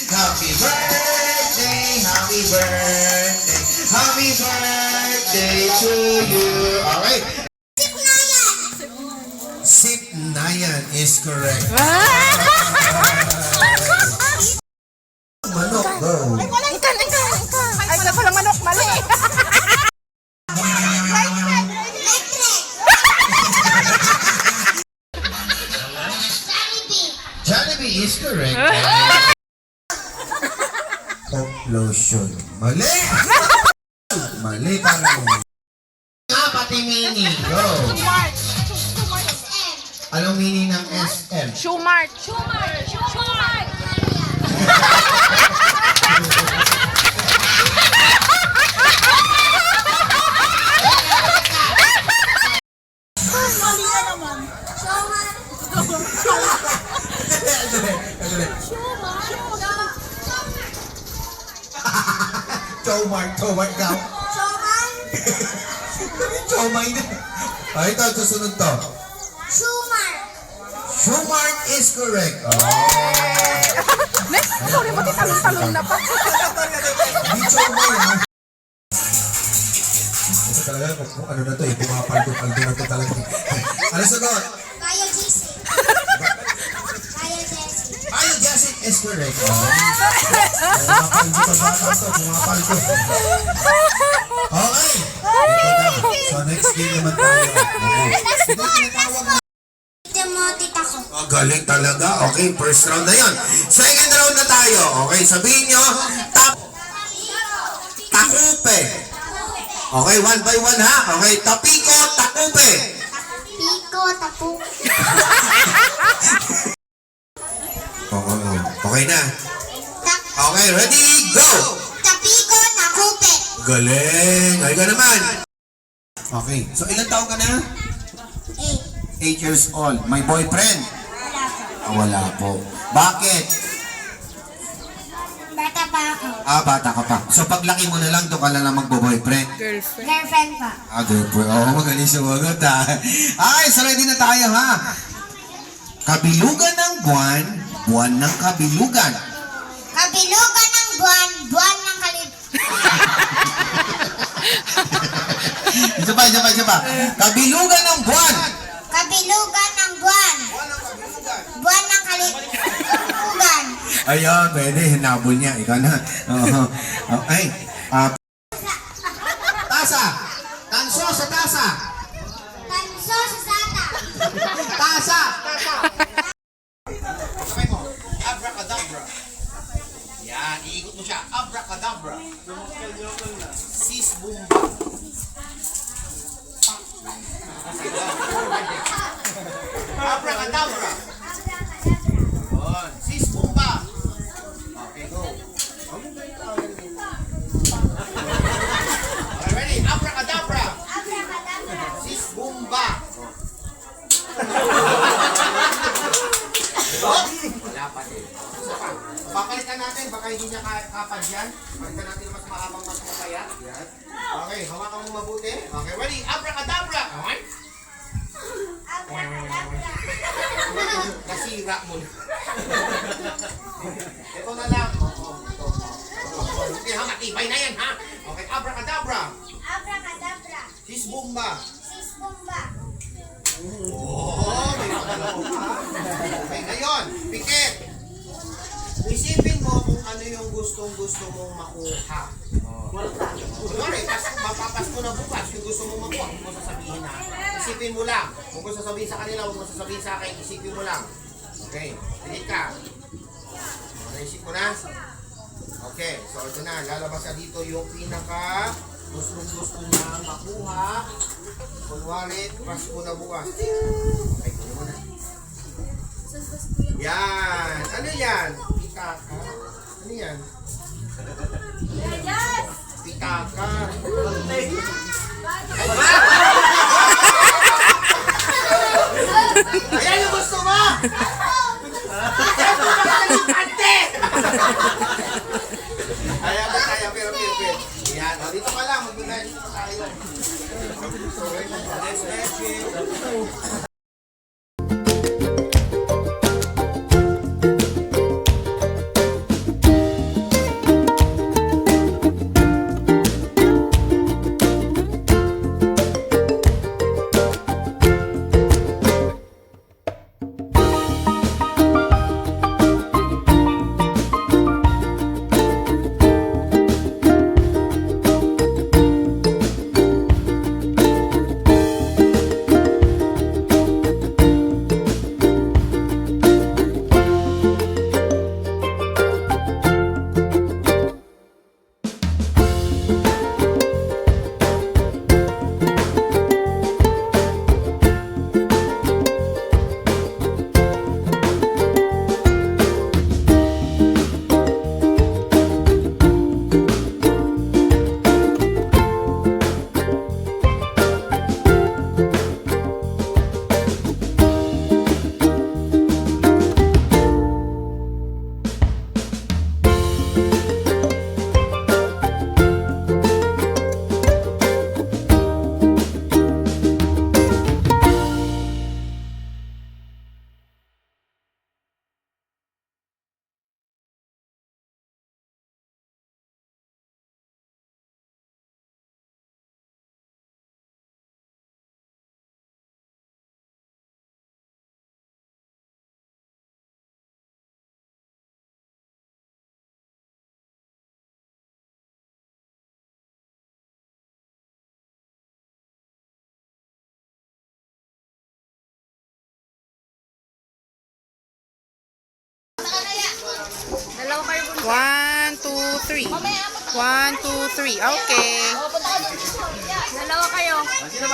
Happy birthday, happy birthday, happy birthday to you. Okay. Sip Nayan is correct. Manok, go. Ay, wala pala manok, mali. Jollibee is correct. Lotion. Mali! Mali pa rin. Pati mini. Go. Anong meaning ng SM? Shoemart. Chomart daw. Chomay na. Ay, ito, susunod to. Shoemart is correct. Next, sorry, pati talong-talong na pa. Hindi chomay, ha? Ito talaga, kung ano na to, pumapaldo-paldo na to talaga. Ano sagot? Kaya Jessic is correct. Pumapaldo. Okay. Ito na. So, next game naman tayo. Oh, galing talaga. Okay, first round na yan. Second round na tayo. Okay, sabihin nyo, takupe. Okay, one by one ha. Okay, tapiko, takupe. Okay na. Okay, ready, go! Galing. Ay ka naman. Okay, so ilang taon ka na? 8 years old. May boyfriend? Wala po. Bakit? Bata pa ako. Bata ka pa. So paglaki mo na lang, doon ka na lang magbo-boyfriend? Girlfriend pa. Girlfriend. Oo, magaling sumagot ha. Ay, so ready na tayo ha. Kabilugan ng buwan, buwan ng kabilugan. Kabilugan ng buwan, buwan ng kalib. Isa pa. Kabilugan ng buwan. Kabilugan ng buwan, buwan ng kalib. Ayun, pwede. Hinabol niya. Ikaw na. Okay. Tasa. Tanso sa tasa. Tanso sa sata. Tasa. Okay mo. Abracadabra. Yan. Iikot mo siya. Abracadabra. Sis bumba. Abracadabra. Sis bumba. Okay, go. Okay, ready? Abracadabra. Sis bumba. Wala pa din. Isa pa. Papalitan natin. Baka hindi niya kapad yan. Palitan natin mas mahabang mas masaya. Yan. Okay, hawakan mo mabuti. Okay, ready? Abracadabra. Okay? Nasira mo na. Ito na lang. Okay, ha? Matibay na yan, ha? Okay, abracadabra. Abracadabra. Sis bumba. Sis bumba. Oh, may pagalaw ka. Okay, ngayon, pikit. Isipin mo kung ano yung gusto mong makuha. Kunwari, mapapas mo na bukas kung gusto mong makuha. Huwag mo sasabihin na. Isipin mo lang. Huwag mo sasabihin sa kanila, huwag mo sasabihin sa akin. Isipin mo lang. Okay, pilit ka. Naisip mo na? Okay, so ito na. Lalabas ka dito yung pinaka gusto niya makuha. Kunwari, Pasko na bukas. Okay, kunin mo na. Yan. Ano yan? Pitaka. Ano yan? Pitaka. Ayan yung gusto mo! Ante! Ayan ba tayo? Pero. Yan. O, dito ka lang. Magbigay dito tayo. Next. 1, 2, 3. 1, 2, 3. Okay. Dalawa kayo. Sino ba?